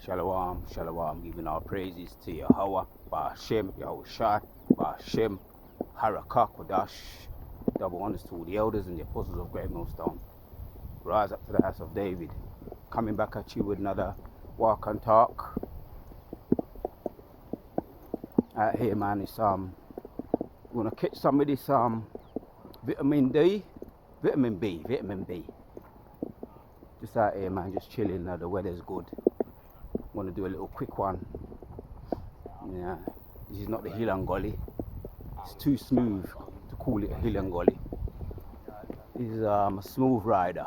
Shalom, shalom, giving our praises to Yahweh, Ba'ashem, Yahushai, Ba'ashem, Harakah, Kodash. Double honors to all the elders and the apostles of Great Millstone. Rise up to the house of David. Coming back at you with another walk and talk. Out here, man, it's we're gonna catch some of this vitamin B. Just out here, man, just chilling. The weather's good. Want to do a little quick one. Yeah, this is not the hill and gully. It's too smooth to call it a hill and gully. This is a smooth rider.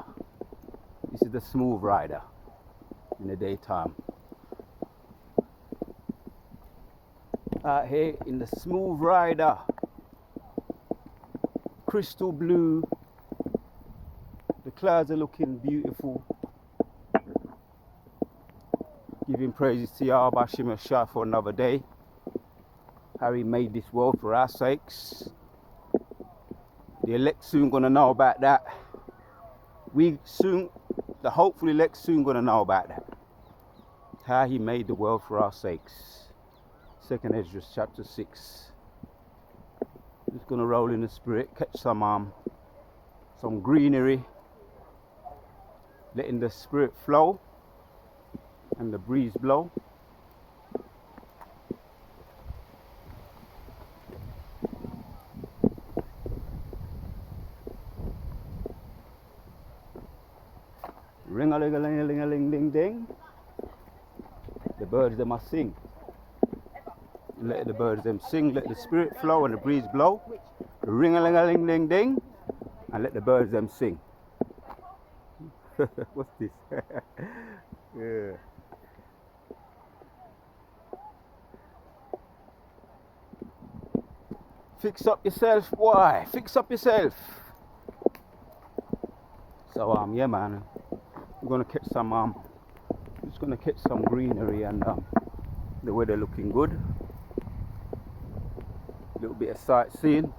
This is the smooth rider in the daytime. Out here in the smooth rider, crystal blue. The clouds are looking beautiful. Giving praises to Yahweh Bashim Shah for another day. How he made this world for our sakes. The elect soon gonna know about that. The hopeful elect soon gonna know about that. How he made the world for our sakes. 2nd Ezra chapter 6. Just gonna roll in the spirit, catch some greenery, letting the spirit flow and the breeze blow. Ring-a-ling-a-ling-a-ling-a-ling-ding-ding. The birds they must sing. Let the birds them sing, let the spirit flow and the breeze blow. Ring-a-ling-a-ling-ding-ding. And let the birds them sing. What's this? Yeah. Fix up yourself, boy. Fix up yourself. So yeah, man. We're gonna catch some just gonna catch some greenery and the weather looking good. A little bit of sightseeing.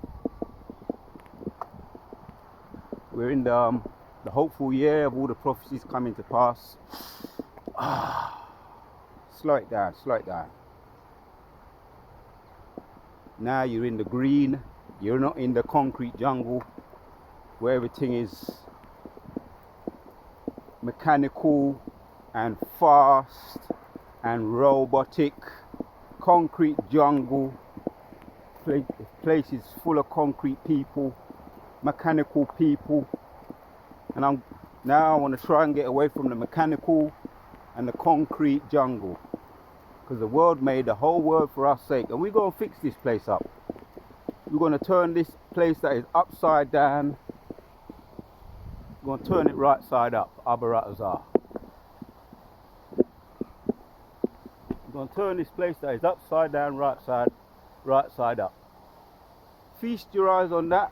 We're in the hopeful year of all the prophecies coming to pass. Slow it down, slow it down. Now you're in the green. You're not in the concrete jungle where everything is mechanical and fast and robotic. Concrete jungle. Places full of concrete people, mechanical people. And I want to try and get away from the mechanical and the concrete jungle. Because the world made the whole world for our sake. And we're going to fix this place up. We're going to turn this place that is upside down. We're going to turn it right side up. Abaratazar. We're going to turn this place that is upside down, right side up. Feast your eyes on that.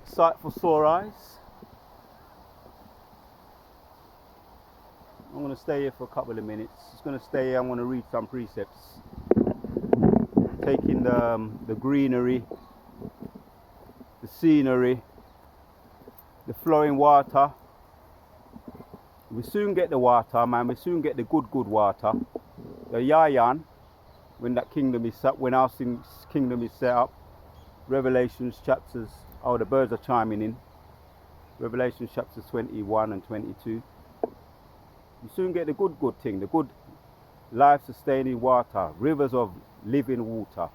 Sight for sore eyes. I'm going to stay here for a couple of minutes. Just going to stay here. I'm going to read some precepts. Taking the greenery, the scenery, the flowing water. We soon get the water, man. We soon get the good water. The Yayan, when that kingdom is set, when our kingdom is set up. Revelations chapters. Oh, the birds are chiming in. Revelation chapters 21 and 22. You soon get the good thing, the good life-sustaining water, rivers of living water.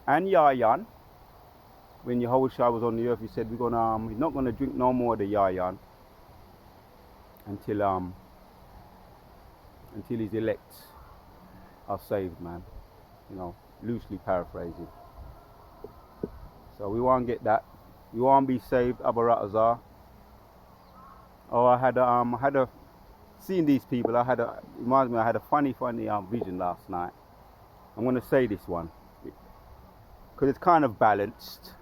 And Yayan, when Yahushua was on the earth, he said we're not gonna drink no more of the Yayan until his elect are saved, man. You know, loosely paraphrasing. So we won't get that. We won't be saved, Abaratazar. Oh, I had seeing these people, I had a funny vision last night. I'm going to say this one because it's kind of balanced.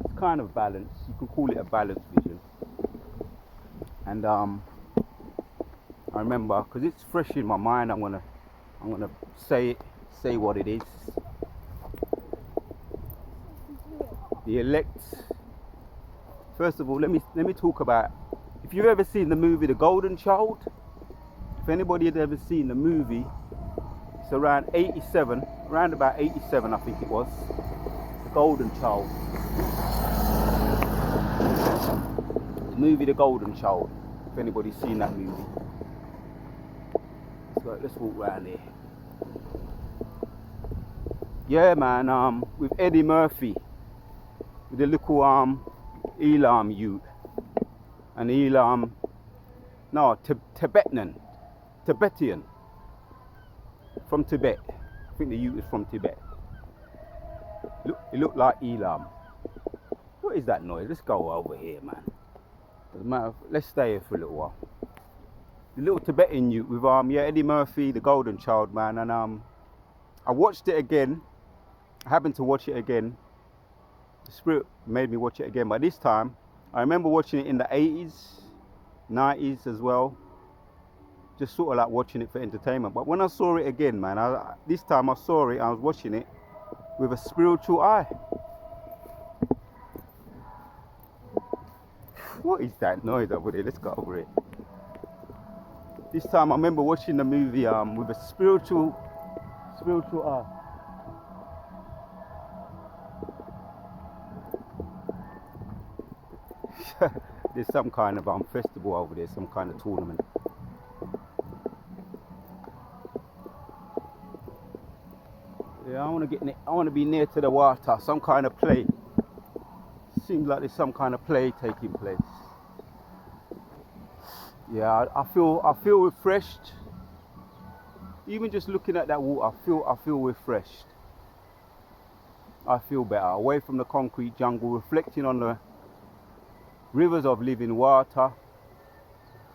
It's kind of balanced. You can call it a balanced vision. And I remember, because it's fresh in my mind, I'm gonna say what it is. The elect. First of all, let me talk about. If you've ever seen the movie The Golden Child, If anybody had ever seen the movie, it's around 87, around about 87 I think it was, The Golden Child. The movie The Golden Child, if anybody's seen that movie. So let's walk around here. Yeah man, with Eddie Murphy, with the little Elam youth, and Elam, no, Tibetan, from Tibet. I think the youth is from Tibet. It looked like Elam. What is that noise? Let's go over here, man. Doesn't matter. Let's stay here for a little while. The little Tibetan youth with yeah, Eddie Murphy, The Golden Child, man, and I watched it again. I happened to watch it again. The Spirit made me watch it again, but this time I remember watching it in the 80s, 90s as well. Just sort of like watching it for entertainment. But when I saw it again, man, this time I saw it, I was watching it with a spiritual eye. What is that noise over there? Let's go over it. This time I remember watching the movie with a spiritual eye. There's some kind of festival over there, some kind of tournament. Yeah, I want to be near to the water, some kind of play. Seems like there's some kind of play taking place. Yeah, I feel refreshed. Even just looking at that water, I feel refreshed. I feel better, away from the concrete jungle, reflecting on the rivers of living water.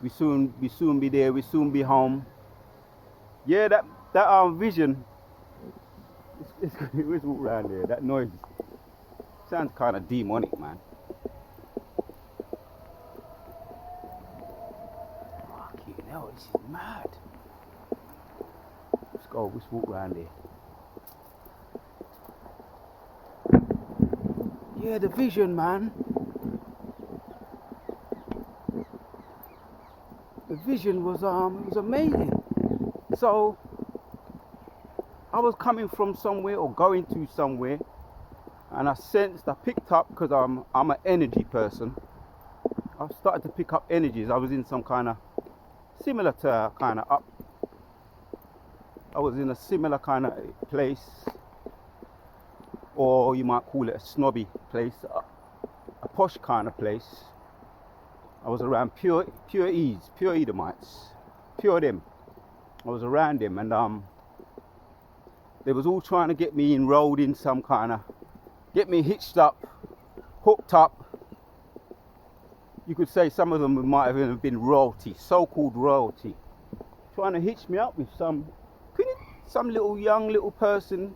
We soon be there. We soon be home. Yeah, that vision. Let's walk around there. That noise sounds kind of demonic, man. Fucking hell, this is mad. Let's go. Let's walk around there. Yeah, the vision, man. The vision was it was amazing. So I was coming from somewhere or going to somewhere, and I picked up, because I'm an energy person. I started to pick up energies. I was in some kind of similar to kind of up. I was in a similar kind of place, or you might call it a snobby place, a posh kind of place. I was around pure Edomites, pure them. I was around them, and they was all trying to get me enrolled in some kind of, get me hitched up, hooked up. You could say some of them might have even been royalty, so-called royalty, trying to hitch me up with some young little person.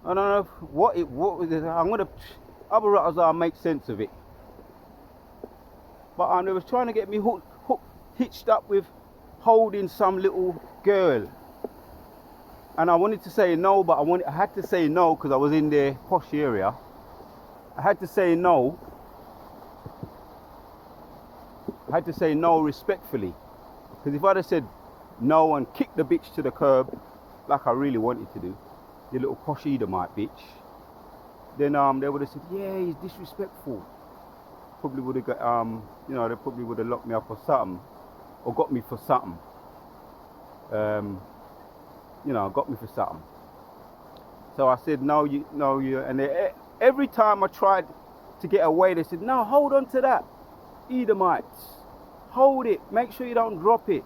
I don't know what was it. I'll make sense of it. But they was trying to get me hitched up with holding some little girl. And I wanted to say no, but I had to say no because I was in their posh area. I had to say no. I had to say no respectfully. Because if I'd have said no and kicked the bitch to the curb, like I really wanted to do, the little posh Edomite bitch, then they would have said, yeah, he's disrespectful. Probably would have got, they probably would have locked me up for something, or got me for something. Got me for something. So I said, no, you, and every time I tried to get away, they said, no, hold on to that, Edomites, hold it, make sure you don't drop it.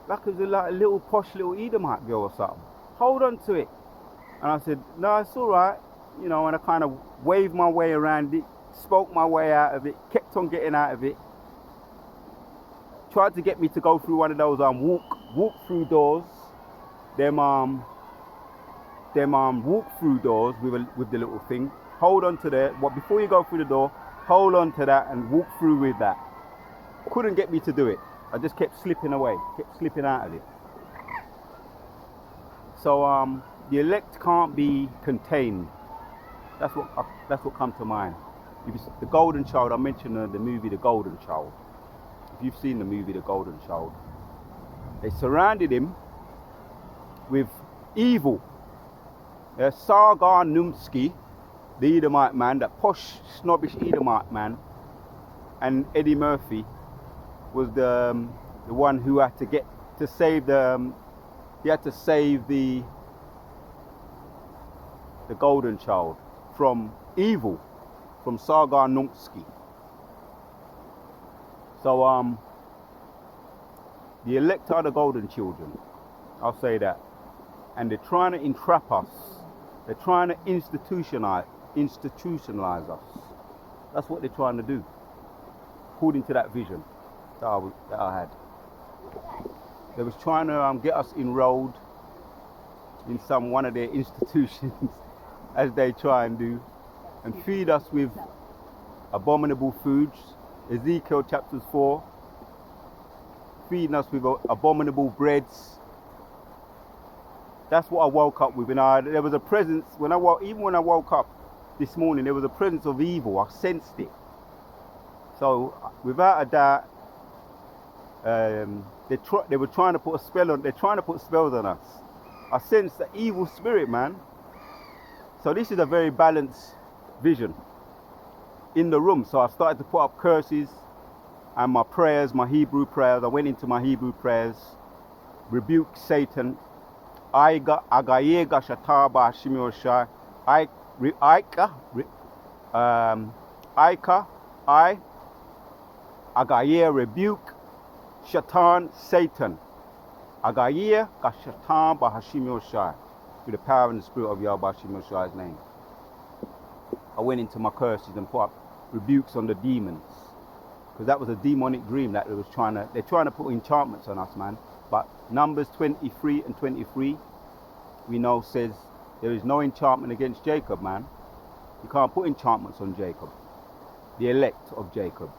Like it was like a little posh little Edomite girl or something. Hold on to it. And I said, no, it's all right, and I kind of waved my way around it, spoke my way out of it, kept on getting out of it. Tried to get me to go through one of those walk through doors. Them walk through doors with the little thing. Hold on to that. Before you go through the door, hold on to that and walk through with that. Couldn't get me to do it. I just kept slipping away, kept slipping out of it. So the elect can't be contained. That's what come to mind. The Golden Child. I mentioned the movie The Golden Child. If you've seen the movie The Golden Child, They surrounded him with evil. Sargon Numsky, the Edomite man, that posh, snobbish Edomite man, and Eddie Murphy was the one who had to get to save he had to save the golden child from evil, from Sargon Numsky. So the elect are the golden children, I'll say that, and they're trying to entrap us. They're trying to institutionalize us. That's what they're trying to do, according to that vision that I had. They was trying to get us enrolled in one of their institutions, as they try and do, and feed us with abominable foods. Ezekiel chapters 4, feeding us with abominable breads. That's what I woke up with. And there was a presence even when I woke up this morning, there was a presence of evil. I sensed it. So without a doubt, they were trying to put a spell on. They're trying to put spells on us. I sensed the evil spirit, man. So this is a very balanced vision in the room. So I started to put up curses and my prayers, my Hebrew prayers. I went into my Hebrew prayers, rebuke Satan. Aiga agayega shataba shimioshai. I agaye rebuke Shatan, Satan. Agaye Gashatan Bahashimioshai. Through the power and the spirit of Yahweh Shimioshai's name. I went into my curses and put up rebukes on the demons. Because that was a demonic dream that they're trying to put enchantments on us, man. But Numbers 23 and 23, we know says there is no enchantment against Jacob, man. You can't put enchantments on Jacob. The elect of Jacob.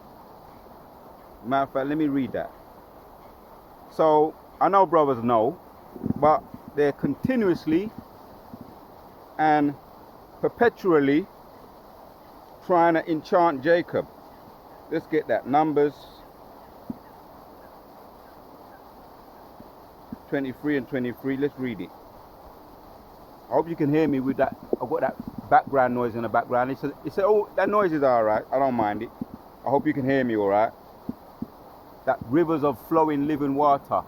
Matter of fact, let me read that. So, I know brothers know, but they're continuously and perpetually trying to enchant Jacob. Let's get that. Numbers 23 and 23. Let's read it. I hope you can hear me with that. I've got that background noise in the background. Oh, that noise is alright. I don't mind it. I hope you can hear me alright. That rivers of flowing living water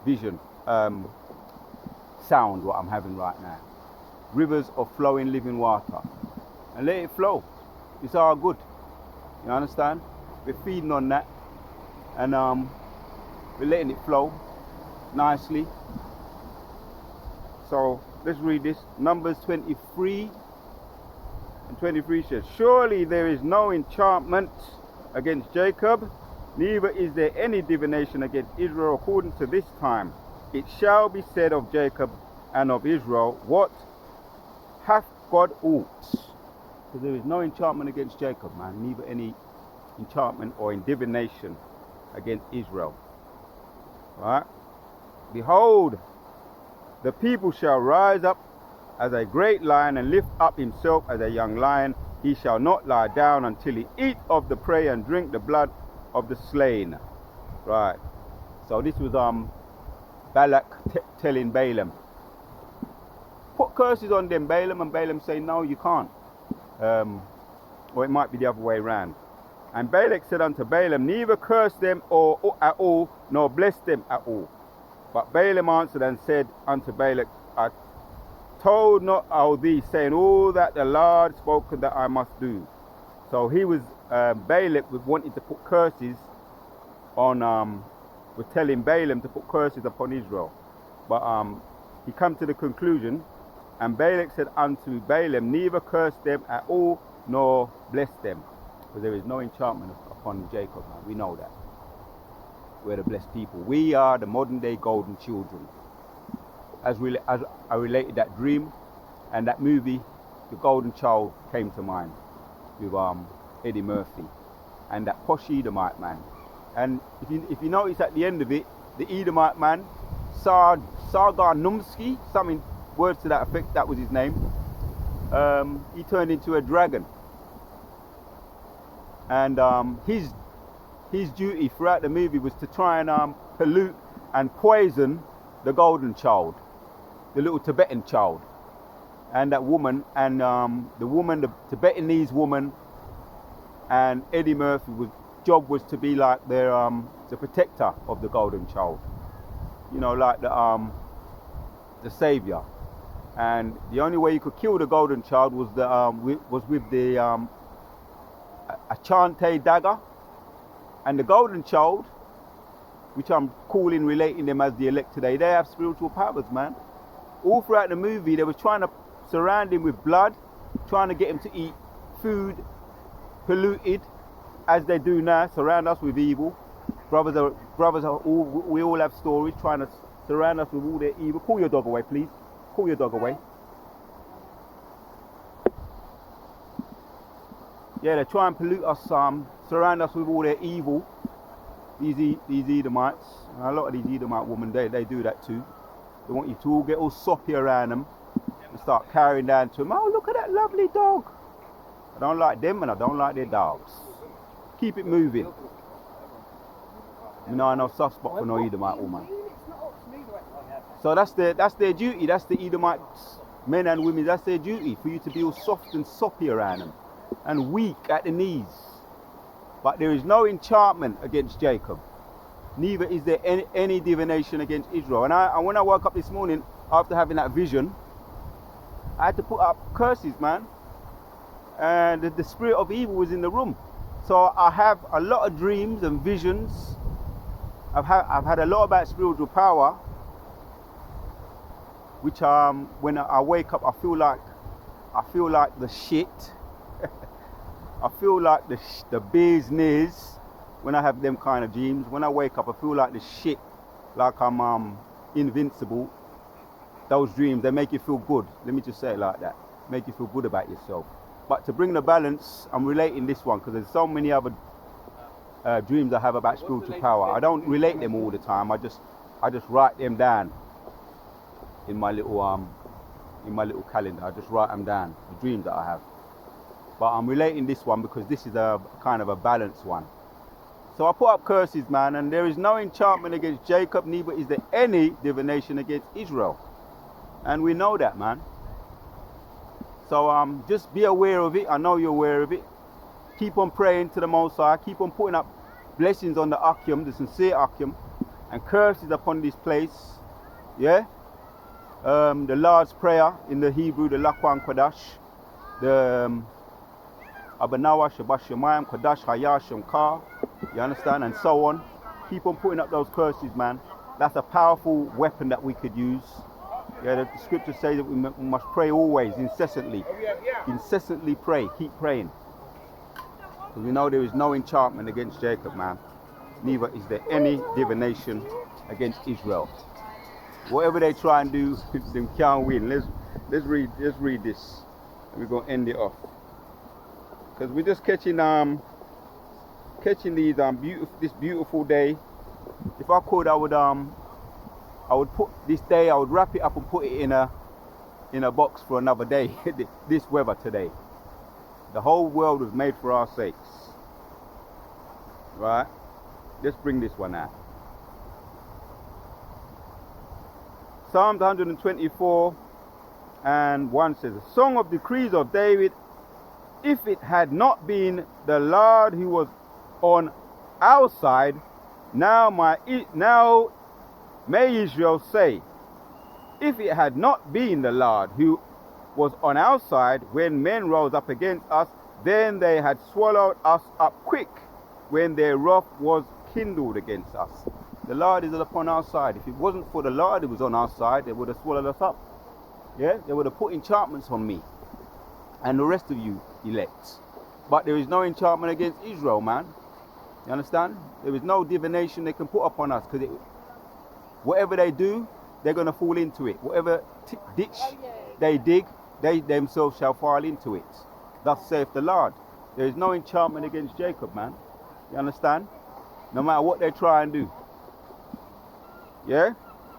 vision, sound what I'm having right now. Rivers of flowing living water. And let it flow. It's all good. You understand? We're feeding on that. And we're letting it flow nicely. So let's read this. Numbers 23 and 23 says, surely there is no enchantment against Jacob, neither is there any divination against Israel according to this time. It shall be said of Jacob and of Israel, what hath God aught? So there is no enchantment against Jacob, man, neither any enchantment or divination against Israel. Right? Behold, the people shall rise up as a great lion and lift up himself as a young lion. He shall not lie down until he eat of the prey and drink the blood of the slain. Right. So this was Balak telling Balaam, put curses on them, Balaam, and Balaam saying, no, you can't. Or it might be the other way around. And Balak said unto Balaam, neither curse them at all, nor bless them at all. But Balaam answered and said unto Balak, I told not all thee, saying all that the Lord spoken that I must do. So he was, Balak was wanting to put curses on, was telling Balaam to put curses upon Israel. But he come to the conclusion, and Balak said unto Balaam, neither curse them at all, nor bless them. Because there is no enchantment upon Jacob, man. We know that. We're the blessed people. We are the modern day golden children. As I related that dream and that movie, The Golden Child came to mind with Eddie Murphy and that posh Edomite man. And if you notice at the end of it, the Edomite man, Sargon Numsky, something words to that effect, that was his name. He turned into a dragon. And his duty throughout the movie was to try and pollute and poison the golden child, the little Tibetan child. And that woman, and the Tibetanese woman, and Eddie Murphy's job was to be like the protector of the golden child, you know, like the savior. And the only way you could kill the golden child was with the a Chante dagger. And the golden child, which I'm relating them as the elect today, they have spiritual powers, man. All throughout the movie, they were trying to surround him with blood, trying to get him to eat food polluted, as they do now, surround us with evil. Brothers are all, we all have stories trying to surround us with all their evil. Call your dog away, please. Call your dog away. Yeah, they try and pollute us, surround us with all their evil. These Edomites, and a lot of these Edomite women, they do that too. They want you to all get all soppy around them and start carrying down to them. Oh, look at that lovely dog. I don't like them and I don't like their dogs. Keep it moving. You know, I know soft spot for no Edomite woman. So that's their duty. That's the Edomites, men and women. That's their duty, for you to be all soft and soppy around them and weak at the knees. But there is no enchantment against Jacob. Neither is there any divination against Israel. And when I woke up this morning after having that vision, I had to put up curses, man. And the spirit of evil was in the room. So I have a lot of dreams and visions. I've had a lot about spiritual power, which when I wake up, I feel like the shit. I feel like the business when I have them kind of dreams. When I wake up, I feel like the shit, like I'm invincible. Those dreams, they make you feel good. Let me just say it like that. Make you feel good about yourself. But to bring the balance, I'm relating this one because there's so many other dreams I have about spiritual power. I don't relate them all the time. I just write them down in my little calendar. I just write them down, the dreams that I have. But I'm relating this one because this is a kind of a balanced one. So I put up curses, man, and there is no enchantment against Jacob, neither is there any divination against Israel. And we know that, man. So just be aware of it. I know you're aware of it. Keep on praying to the Most High. Keep on putting up blessings on the Akim, the sincere Akim, and curses upon this place. Yeah? The Lord's Prayer in the Hebrew, the Lakwan Kodash, the Abanawa, Shabbat Shemayim, Kodash, Hayashim, Ka, you understand, and so on. Keep on putting up those curses, man. That's a powerful weapon that we could use. Yeah, the scriptures say that we must pray always, incessantly. Incessantly pray, keep praying. Because we know there is no enchantment against Jacob, man. Neither is there any divination against Israel. Whatever they try and do, they can't win. Let's read this. And we're gonna end it off. Because we're just catching these this beautiful day. If I could, I would put this day, I would wrap it up and put it in a box for another day. This weather today. The whole world was made for our sakes. Right? Let's bring this one out. Psalms 124 and 1 says, a song of decrees of David. If it had not been the Lord who was on our side, now may Israel say, if it had not been the Lord who was on our side when men rose up against us, then they had swallowed us up quick when their wrath was kindled against us. The Lord is upon our side. If it wasn't for the Lord who was on our side, they would have swallowed us up. Yeah, they would have put enchantments on me and the rest of you elects. But there is no enchantment against Israel, man. You understand? There is no divination they can put upon us, because whatever they do, they're going to fall into it. Whatever ditch they dig, they themselves shall fall into it. Thus saith the Lord. There is no enchantment against Jacob, man. You understand? No matter what they try and do. Yeah?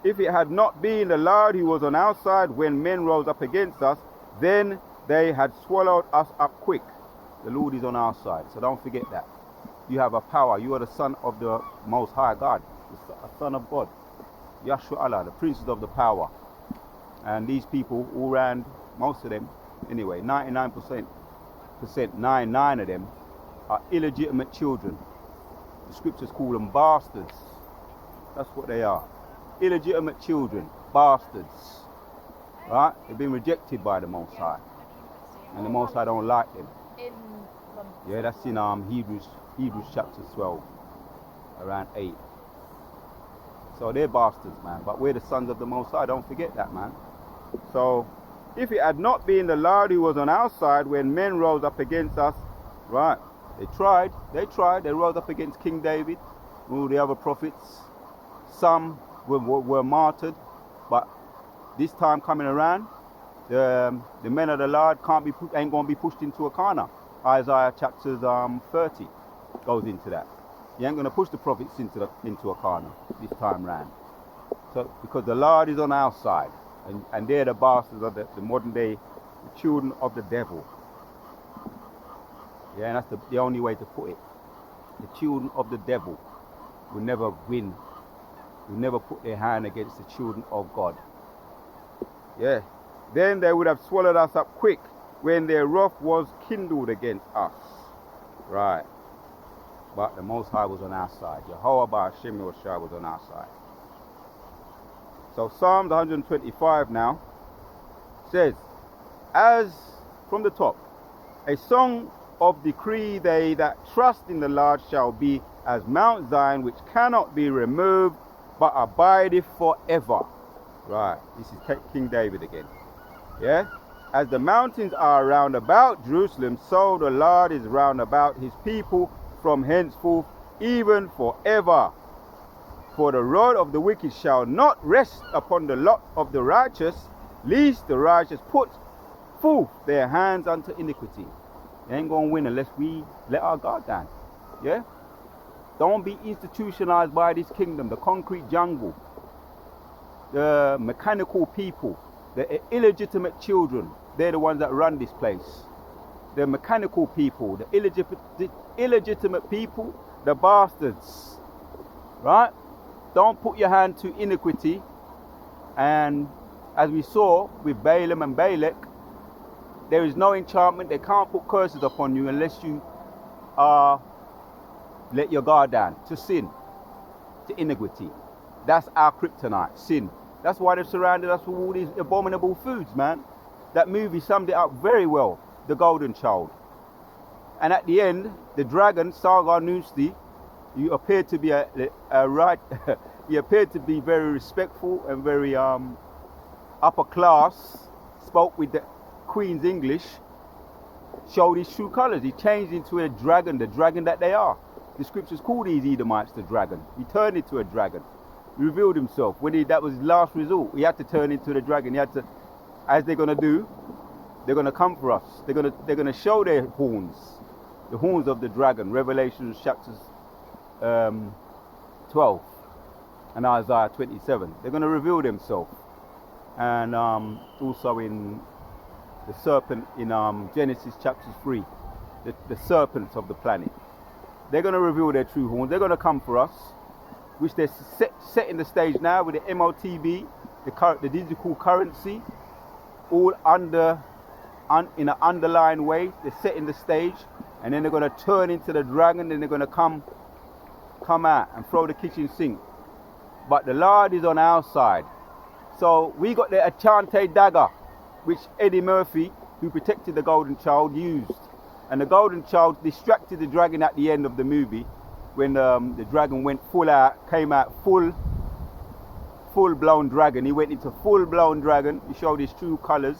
If it had not been the Lord who was on our side when men rose up against us, then they had swallowed us up quick. The Lord is on our side, so don't forget that. You have a power. You are the son of the Most High God, a son of God. Yashua Allah, the princes of the power. And these people all around, most of them, anyway, 99%, 99 of them are illegitimate children. The scriptures call them bastards. That's what they are. Illegitimate children, bastards. Right? They've been rejected by the Most High. And the Most High don't like them. Yeah, that's in Hebrews chapter 12, around 8. So they're bastards, man. But we're the sons of the Most High. Don't forget that, man. So if it had not been the Lord who was on our side when men rose up against us, right? They tried. They rose up against King David, all the other prophets. Some were martyred, but this time coming around, the men of the Lord ain't going to be pushed into a corner. Isaiah chapters 30 goes into that. You ain't going to push the prophets into a corner this time round. So because the Lord is on our side, and they're the bastards of the modern day children of the devil. Yeah, and that's the only way to put it. The children of the devil will never win. Will never put their hand against the children of God. Yeah. Then they would have swallowed us up quick when their wrath was kindled against us. Right. But the Most High was on our side. Jehovah Ba'ashem Yoshai was on our side. So Psalms 125 now says, as from the top, a song of decree, they that trust in the Lord shall be as Mount Zion, which cannot be removed, but abideth forever. Right, this is King David again. Yeah, as the mountains are round about Jerusalem, so the Lord is round about his people from henceforth, even forever. For the rod of the wicked shall not rest upon the lot of the righteous, lest the righteous put forth their hands unto iniquity. They ain't going to win unless we let our guard down. Yeah? Don't be institutionalized by this kingdom, the concrete jungle, the mechanical people, the illegitimate children. They're the ones that run this place. The mechanical people, the illegitimate people, the bastards. Right? Don't put your hand to iniquity. And as we saw with Balaam and Balak, there is no enchantment. They can't put curses upon you unless you let your guard down to sin, to iniquity. That's our kryptonite, sin. That's why they've surrounded us with all these abominable foods, man. That movie summed it up very well, The Golden Child. And at the end, the dragon, Sargon Nusti, you appeared to be he appeared to be very respectful and very upper class, spoke with the Queen's English, showed his true colors. He changed into a dragon, the dragon that they are. The scriptures call these Edomites the dragon. He turned into a dragon. He revealed himself. That was his last resort. He had to turn into the dragon. He had to, as they're going to do, they're going to come for us. They're going to show their horns, the horns of the dragon. Revelation chapters 12 and Isaiah 27. They're going to reveal themselves. And also in the serpent in Genesis chapter 3, the serpents of the planet. They're going to reveal their true horns. They're going to come for us, which they're setting the stage now with the MOTB, the digital currency, all in an underlying way. They're setting the stage, and then they're going to turn into the dragon, and they're going to come out and throw the kitchen sink. But the Lord is on our side. So we got the enchanted dagger, which Eddie Murphy, who protected the Golden Child, used. And the Golden Child distracted the dragon at the end of the movie when the dragon went came out full-blown dragon. He went into full-blown dragon. He showed his true colors.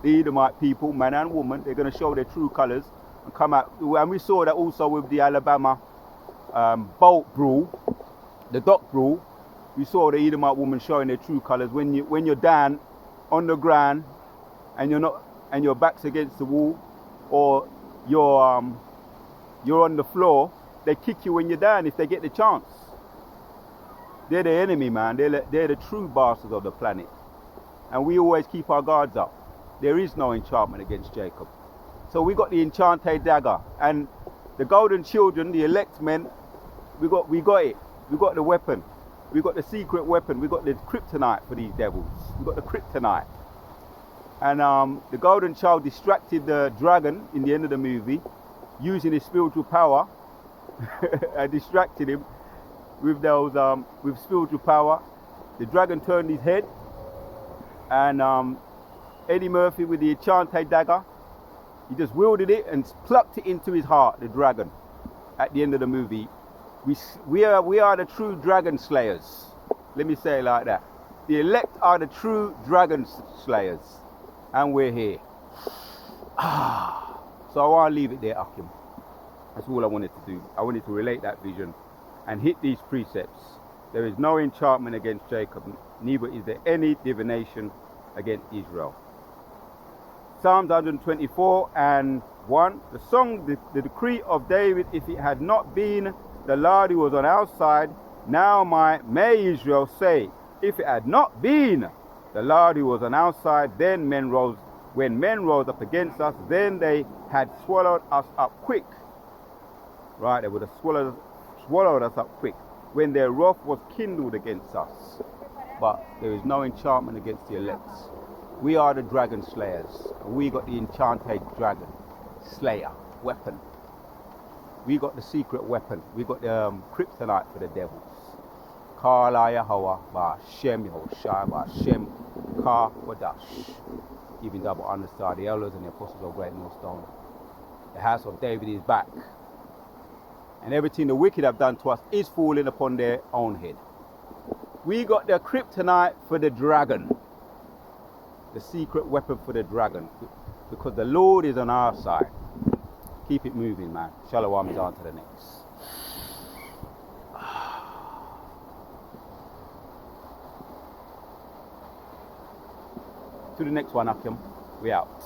The Edomite people, man and woman, they're going to show their true colors and come out. And we saw that also with the Alabama boat brawl, the dock brawl. We saw the Edomite woman showing their true colors when you're down on the ground and your back's against the wall, or you're on the floor. They kick you when you're down if they get the chance. They're the enemy, man. They're the true bastards of the planet. And we always keep our guards up. There is no enchantment against Jacob. So we got the enchanted dagger. And the golden children, the elect men, we got it. We got the weapon. we got the secret weapon, we got the kryptonite for these devils. We got the kryptonite. And the golden child distracted the dragon in the end of the movie, using his spiritual power. I distracted him with those with spiritual power. The dragon turned his head, and Eddie Murphy with the enchanted dagger, he just wielded it and plucked it into his heart, the dragon. At the end of the movie, we are the true dragon slayers. Let me say it like that. The elect are the true dragon slayers, and we're here. So I want to leave it there, Akim. That's all I wanted to do. I wanted to relate that vision and hit these precepts. There is no enchantment against Jacob, neither is there any divination against Israel. Psalms 124 and 1. The song, the decree of David, if it had not been the Lord who was on our side, now may Israel say, if it had not been the Lord who was on our side, then when men rose up against us, then they had swallowed us up quick. Right, they would have swallowed us up quick when their wrath was kindled against us. But there is no enchantment against the elect. We are the dragon slayers. And we got the enchanted dragon slayer weapon. We got the secret weapon. We got the kryptonite for the devils. Kala Yahweh Ba'Shem Yehoshai Ba'Shem Ka Wadash. Even double underside, the elders and the apostles of great millstone. The house of David is back. And everything the wicked have done to us is falling upon their own head. We got the kryptonite for the dragon. The secret weapon for the dragon. Because the Lord is on our side. Keep it moving, man. Shalom is on to the next. To the next one, Akim. We out.